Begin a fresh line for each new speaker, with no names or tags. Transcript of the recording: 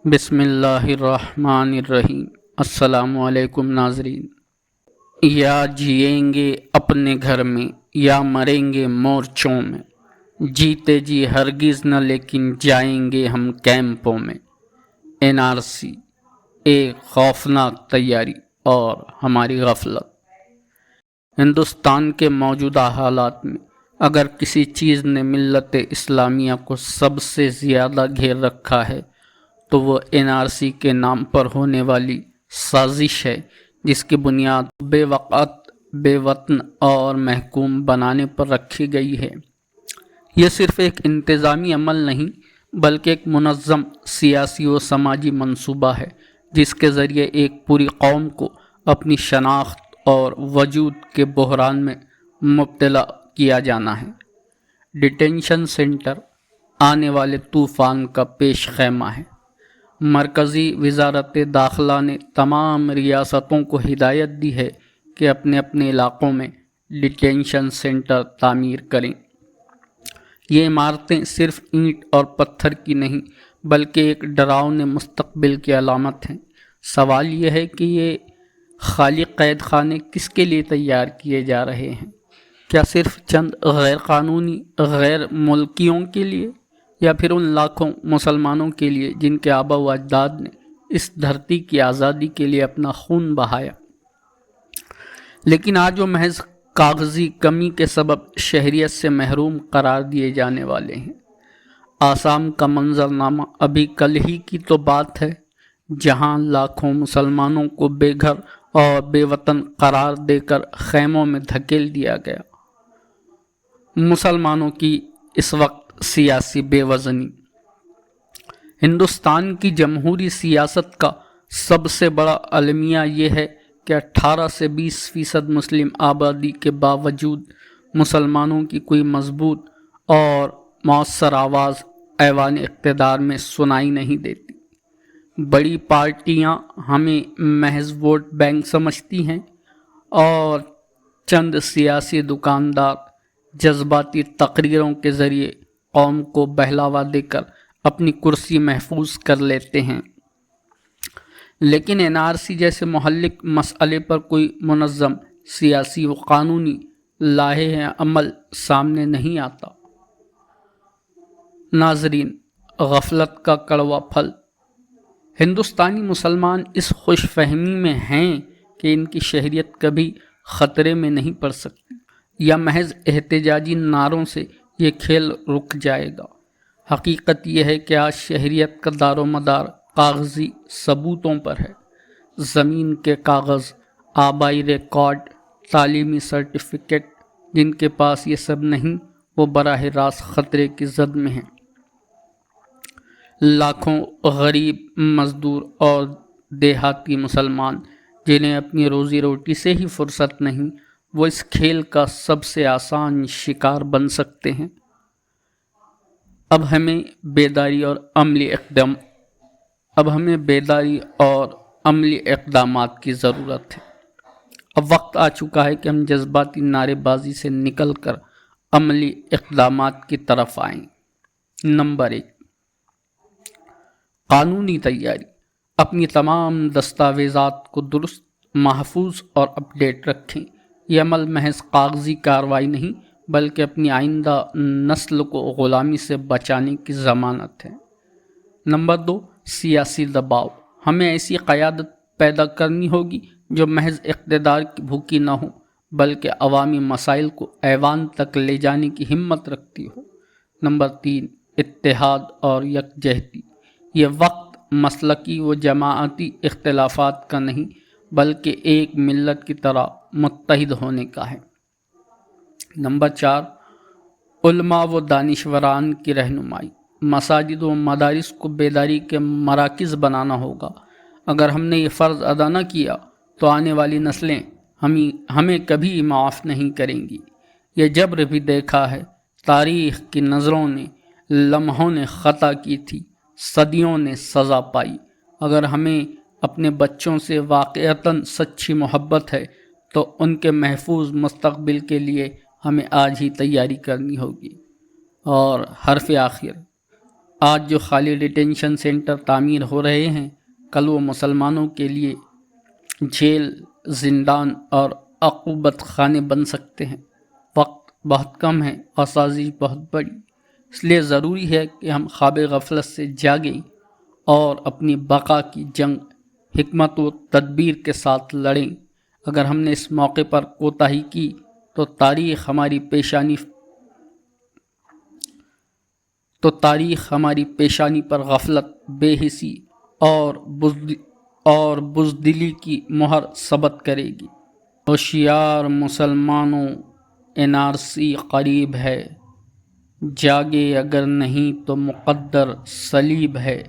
بسم اللہ الرحمن الرحیم۔ السلام علیکم ناظرین۔ یا جئیں گے اپنے گھر میں یا مریں گے مورچوں میں، جیتے جی ہرگز نہ لیکن جائیں گے ہم کیمپوں میں۔ NRC، ایک خوفناک تیاری اور ہماری غفلت۔ ہندوستان کے موجودہ حالات میں اگر کسی چیز نے ملت اسلامیہ کو سب سے زیادہ گھیر رکھا ہے تو وہ NRC کے نام پر ہونے والی سازش ہے، جس کی بنیاد بے وقت، بے وطن اور محکوم بنانے پر رکھی گئی ہے۔ یہ صرف ایک انتظامی عمل نہیں بلکہ ایک منظم سیاسی و سماجی منصوبہ ہے جس کے ذریعے ایک پوری قوم کو اپنی شناخت اور وجود کے بحران میں مبتلا کیا جانا ہے۔ ڈیٹینشن سینٹر آنے والے طوفان کا پیش خیمہ ہے۔ مرکزی وزارت داخلہ نے تمام ریاستوں کو ہدایت دی ہے کہ اپنے اپنے علاقوں میں ڈیٹینشن سینٹر تعمیر کریں۔ یہ عمارتیں صرف اینٹ اور پتھر کی نہیں بلکہ ایک ڈراؤنے مستقبل کی علامت ہیں۔ سوال یہ ہے کہ یہ خالی قید خانے کس کے لیے تیار کیے جا رہے ہیں؟ کیا صرف چند غیر قانونی غیر ملکیوں کے لیے، یا پھر ان لاکھوں مسلمانوں کے لیے جن کے آبا و اجداد نے اس دھرتی کی آزادی کے لیے اپنا خون بہایا لیکن آج وہ محض کاغذی کمی کے سبب شہریت سے محروم قرار دیے جانے والے ہیں؟ آسام کا منظرنامہ ابھی کل ہی کی تو بات ہے، جہاں لاکھوں مسلمانوں کو بے گھر اور بے وطن قرار دے کر خیموں میں دھکیل دیا گیا۔ مسلمانوں کی اس وقت سیاسی بے وزنی۔ ہندوستان کی جمہوری سیاست کا سب سے بڑا المیہ یہ ہے کہ 18 سے 20% مسلم آبادی کے باوجود مسلمانوں کی کوئی مضبوط اور مؤثر آواز ایوان اقتدار میں سنائی نہیں دیتی۔ بڑی پارٹیاں ہمیں محض ووٹ بینک سمجھتی ہیں اور چند سیاسی دکاندار جذباتی تقریروں کے ذریعے قوم کو بہلاوا دے کر اپنی کرسی محفوظ کر لیتے ہیں، لیکن NRC جیسے مہلک مسئلے پر کوئی منظم سیاسی و قانونی لاہے عمل سامنے نہیں آتا۔ ناظرین، غفلت کا کڑوا پھل۔ ہندوستانی مسلمان اس خوش فہمی میں ہیں کہ ان کی شہریت کبھی خطرے میں نہیں پڑ سکتی، یا محض احتجاجی نعروں سے یہ کھیل رک جائے گا۔ حقیقت یہ ہے کہ آج شہریت کا دار و مدار کاغذی ثبوتوں پر ہے۔ زمین کے کاغذ، آبائی ریکارڈ، تعلیمی سرٹیفکیٹ، جن کے پاس یہ سب نہیں وہ براہ راست خطرے کی زد میں ہیں۔ لاکھوں غریب مزدور اور دیہاتی مسلمان جنہیں اپنی روزی روٹی سے ہی فرصت نہیں، وہ اس کھیل کا سب سے آسان شکار بن سکتے ہیں۔ اب ہمیں بیداری اور عملی اقدامات کی ضرورت ہے۔ اب وقت آ چکا ہے کہ ہم جذباتی نعرے بازی سے نکل کر عملی اقدامات کی طرف آئیں۔ نمبر 1، قانونی تیاری۔ اپنی تمام دستاویزات کو درست، محفوظ اور اپ ڈیٹ رکھیں۔ یہ عمل محض کاغذی کارروائی نہیں بلکہ اپنی آئندہ نسل کو غلامی سے بچانے کی ضمانت ہے۔ نمبر 2، سیاسی دباؤ۔ ہمیں ایسی قیادت پیدا کرنی ہوگی جو محض اقتدار کی بھوکی نہ ہو بلکہ عوامی مسائل کو ایوان تک لے جانے کی ہمت رکھتی ہو۔ نمبر 3، اتحاد اور یکجہتی۔ یہ وقت مسلکی و جماعتی اختلافات کا نہیں بلکہ ایک ملت کی طرح متحد ہونے کا ہے۔ نمبر 4، علماء و دانشوران کی رہنمائی۔ مساجد و مدارس کو بیداری کے مراکز بنانا ہوگا۔ اگر ہم نے یہ فرض ادا نہ کیا تو آنے والی نسلیں ہمیں کبھی معاف نہیں کریں گی۔ یہ جبر بھی دیکھا ہے، تاریخ کی نظروں نے، لمحوں نے خطا کی تھی، صدیوں نے سزا پائی۔ اگر ہمیں اپنے بچوں سے واقعتاً سچی محبت ہے تو ان کے محفوظ مستقبل کے لیے ہمیں آج ہی تیاری کرنی ہوگی۔ اور حرف آخر، آج جو خالی ڈیٹینشن سینٹر تعمیر ہو رہے ہیں، کل وہ مسلمانوں کے لیے جیل، زندان اور عقوبت خانے بن سکتے ہیں۔ وقت بہت کم ہے اور سازش بہت بڑی، اس لیے ضروری ہے کہ ہم خواب غفلت سے جاگیں اور اپنی بقا کی جنگ حکمت و تدبیر کے ساتھ لڑیں۔ اگر ہم نے اس موقع پر کوتاہی کی تو تاریخ ہماری پیشانی پر غفلت، بے حسی اور بزدلی کی مہر ثبت کرے گی۔ ہوشیار مسلمانوں، NRC قریب ہے، جاگے اگر نہیں تو مقدر صلیب ہے۔